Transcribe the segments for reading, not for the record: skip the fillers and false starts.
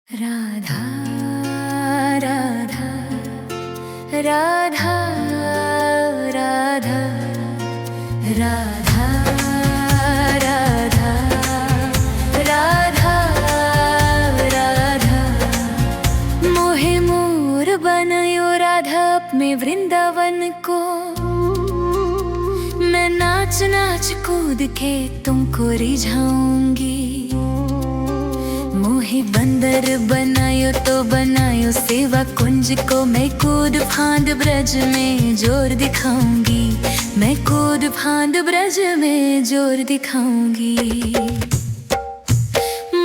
राधा राधा राधा राधा राधा राधा राधा राधा मोहे मोर बनायो राधा अपने वृंदावन को। मैं नाच नाच कूद के तुमको रिझाऊंगी। मोहे बंदर बनायो तो बनायो सेवा कुंज को। मैं कूद फांद ब्रज में जोर दिखाऊंगी। मैं कूद फांद ब्रज में जोर दिखाऊंगी।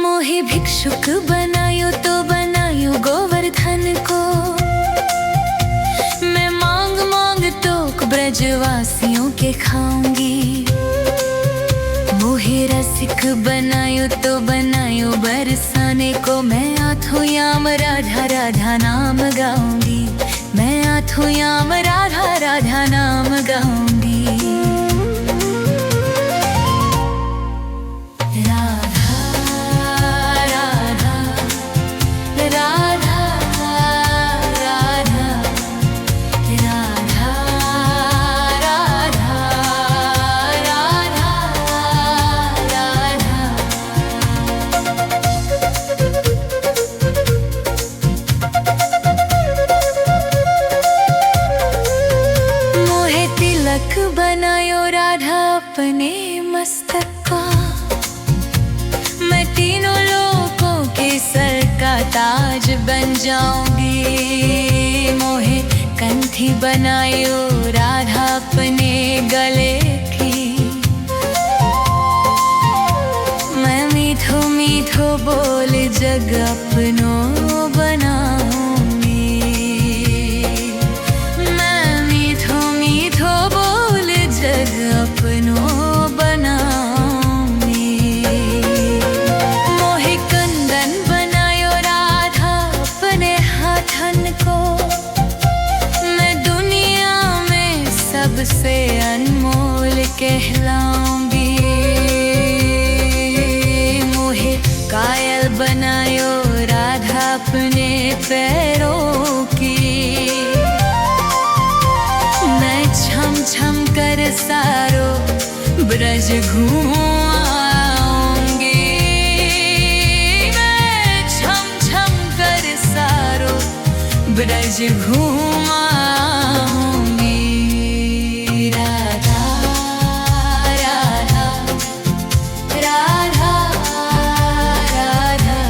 मोहे भिक्षुक बनायो तो बनायो गोवर्धन को। मैं मांग मांग तो ब्रजवासियों के खाऊंगी। मोहे रसिक बनायो तो बनायो बरसाने को। मैं आठों याम राधा राधा नाम गाऊंगी। मैं आठों याम राधा राधा नाम गाऊंगी। राधा राधा राधा राधा तिलक बनायो राधा अपने मस्तक का। मैं तीनों लोगों के सर का ताज बन जाऊंगी। मोहे कंठी बनायो राधा अपने गले की। मैं मीठो मीठो बोल जग अपनो बनाऊंगी। जग अपनो बनाऊंगी। मोहे कंदन बनायो राधा अपने हाथन को। मैं दुनिया में सबसे अनमोल कहलाऊंगी। मोहे कायल बनायो राधा अपने पैरों की। मैं छम छम कर सारो ब्रज घूमाऊंगी। मैं छम छम कर सारो ब्रज घूमाऊंगी। राधा राधा राधा राधा राधा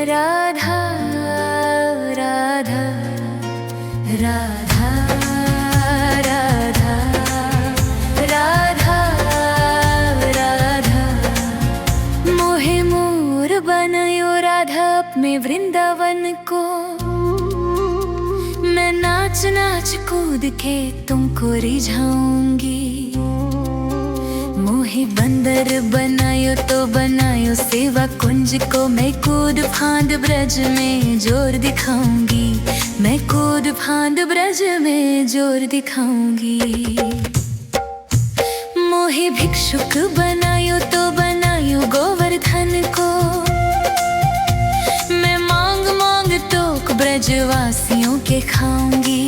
राधा राधा राधा राधा राधा राधा मोहे मोर बनायो राधा अपने वृंदावन को। मैं नाच नाच कूद के तुमको रिझाऊंगी। मोहे बंदर बनायो तो बनायो सेवा कुंज को। मैं कूद फांद ब्रज में जोर दिखाऊंगी। मैं कूद फांद ब्रज में जोर दिखाऊंगी। मोहे भिक्षुक बनायो तो बनायो गोवर्धन को। मैं मांग मांग तो ब्रजवासियों के खाऊंगी।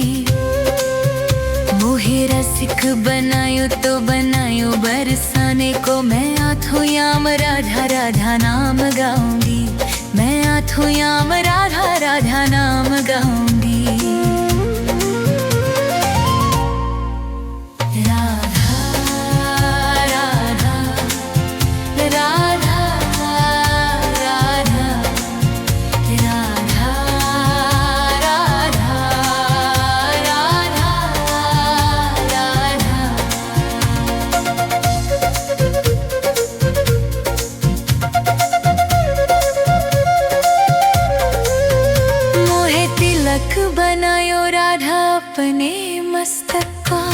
मोहे रसिक बनायो तो बनायो बरसाने को। मैं आठों याम राधा राधा नाम गाऊंगी। मैं आठों याम राधा राधा नाम गाऊंगी। राधा राधा राधा राधा राधा बनायो राधा अपने मस्तक का।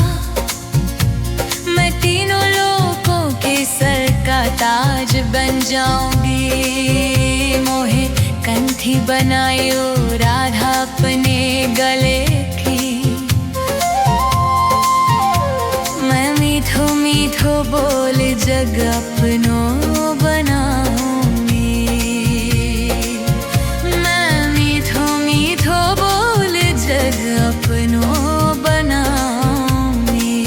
मैं तीनों लोगों के सर का ताज बन जाऊंगी। मोहे कंठी बनायो राधा अपने गले की। मैं मीठो मीठो बोल जग अपनों बनाऊंगी। मैं मीठो मीठो बोल जग अपनों बनाऊंगी।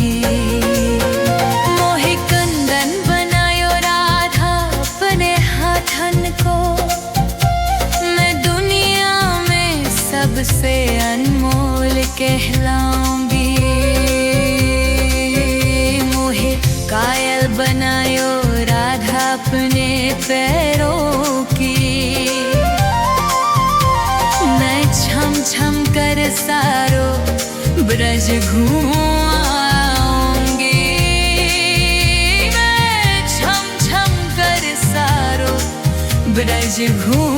मोहे कंदन बनायो राधा अपने हाथन को। मैं दुनिया में सबसे अनमोल कहलाऊंगी। मोहे कायल बनायो राधा अपने पैरों की। मैं छम छम कर सारो ब्रज घूमाऊंगी। मैं छम छम कर सारो ब्रज घूमाऊंगी।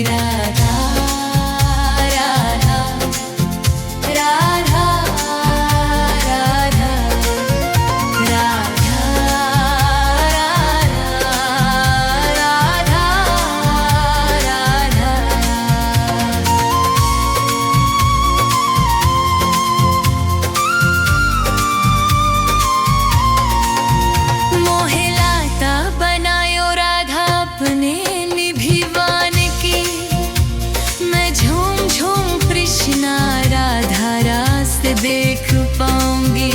राधा राधा राधा राधा राधा राधा राधा। मोहे लाता बनायो राधा अपने निभिवान की। मैं झूम झूम कृष्णा राधा रास देख पाऊंगी।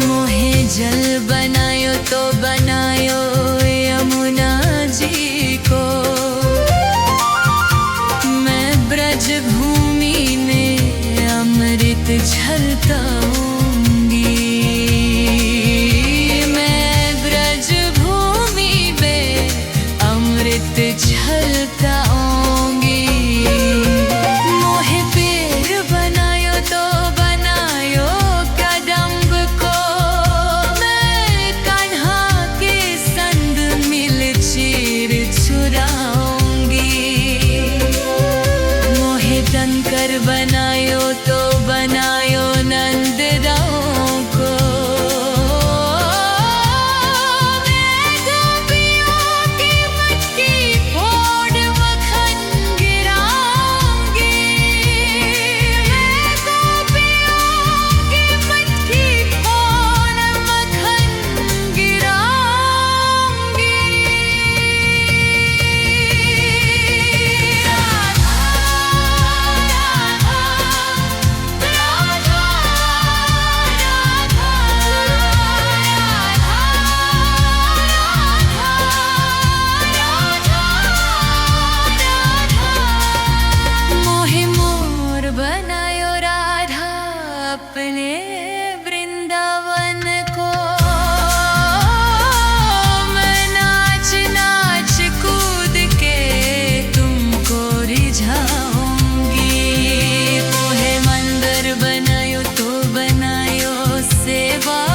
मोहे जल बनायो तो बनायो यमुना जी को। मैं ब्रज भूमि में अमृत झलकाऊंगी। मैं ब्रज भूमि में अमृत झलकाऊंगी। मोहे पेड़ बनायो तो बनायो कदम्ब को। मैं कान्हा के दरबार